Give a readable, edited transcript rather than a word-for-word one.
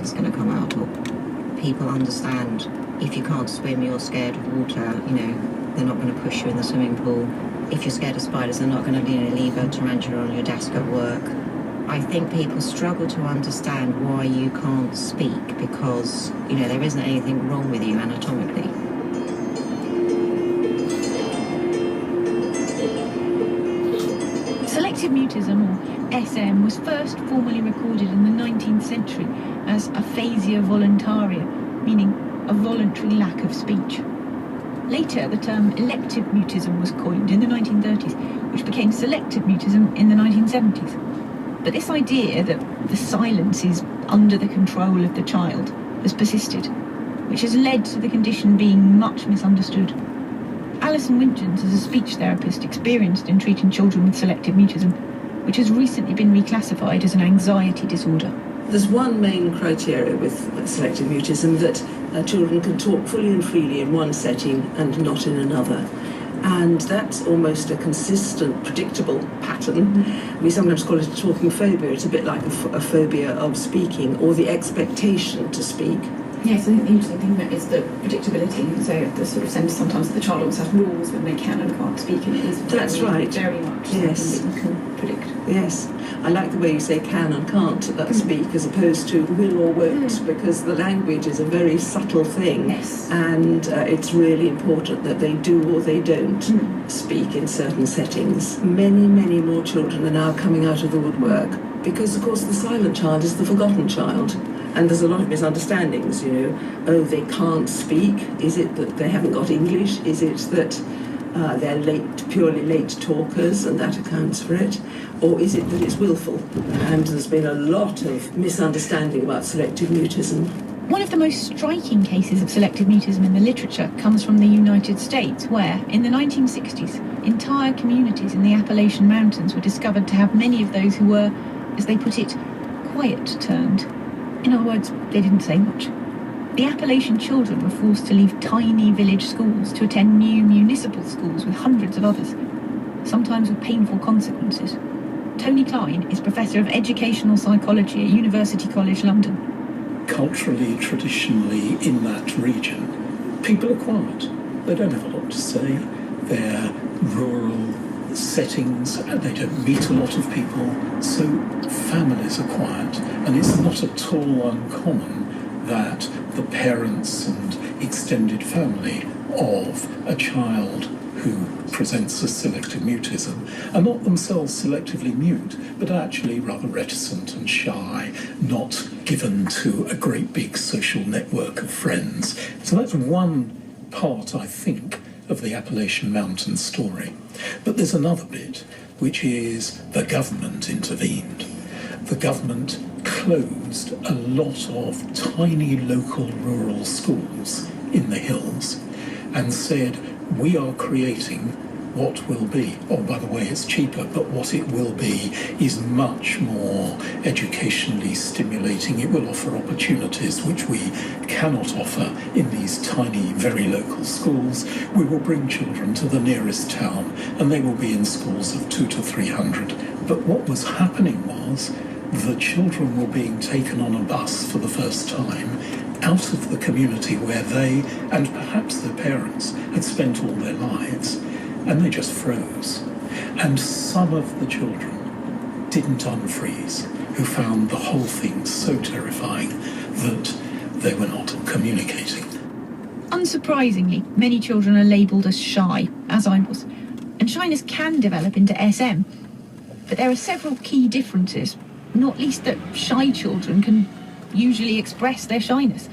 that's going to come out. People understand if you can't swim, you're scared of water, they're not going to push you in the swimming pool. If you're scared of spiders, they're not going to leave a tarantula on your desk at work. I think people struggle to understand why you can't speak because, there isn't anything wrong with you anatomically. Selective mutism, or SM, was first formally recorded in the 19th century as aphasia voluntaria, meaning a voluntary lack of speech. Later, the term elective mutism was coined in the 1930s, which became selective mutism in the 1970s. But this idea that the silence is under the control of the child has persisted, which has led to the condition being much misunderstood. Alison Winchens is a speech therapist experienced in treating children with selective mutism, which has recently been reclassified as an anxiety disorder. There's one main criteria with selective mutism, that children can talk fully and freely in one setting and not in another. And that's almost a consistent, predictable pattern. We sometimes call it a talking phobia. It's a bit like a phobia of speaking, or the expectation to speak. Yes, I think the interesting thing about is the predictability. So the sort of sense sometimes that the child always has rules when they can and can't speak, and it is That's right. Very much Yes. something that you can predict. Yes, I like the way you say can and can't speak as opposed to will or won't, because the language is a very subtle thing. Yes. And it's really important that they do or they don't speak in certain settings. Many, many more children are now coming out of the woodwork because, of course, the silent child is the forgotten child. And there's a lot of misunderstandings, they can't speak. Is it that they haven't got English? Is it that they're purely late talkers and that accounts for it? Or is it that it's willful? And there's been a lot of misunderstanding about selective mutism. One of the most striking cases of selective mutism in the literature comes from the United States, where, in the 1960s, entire communities in the Appalachian Mountains were discovered to have many of those who were, as they put it, quiet-turned. In other words, they didn't say much. The Appalachian children were forced to leave tiny village schools to attend new municipal schools with hundreds of others, sometimes with painful consequences. Tony Klein is Professor of Educational Psychology at University College London. Culturally, traditionally, in that region, people are quiet. They don't have a lot to say. They're rural settings, they don't meet a lot of people, so families are quiet. And it's not at all uncommon that the parents and extended family of a child who presents a selective mutism are not themselves selectively mute, but actually rather reticent and shy, not given to a great big social network of friends. So that's one part, I think, of the Appalachian Mountain story. But there's another bit, which is the government intervened. The government closed a lot of tiny local rural schools in the hills and said, we are creating what will be, oh, by the way, it's cheaper, but what it will be is much more educationally stimulating. It will offer opportunities which we cannot offer in these tiny, very local schools. We will bring children to the nearest town, and they will be in schools of 200 to 300. But what was happening was the children were being taken on a bus for the first time out of the community where they, and perhaps their parents, had spent all their lives, and they just froze. And some of the children didn't unfreeze, who found the whole thing so terrifying that they were not communicating. Unsurprisingly, many children are labelled as shy, as I was, and shyness can develop into SM. But there are several key differences, not least that shy children can usually express their shyness.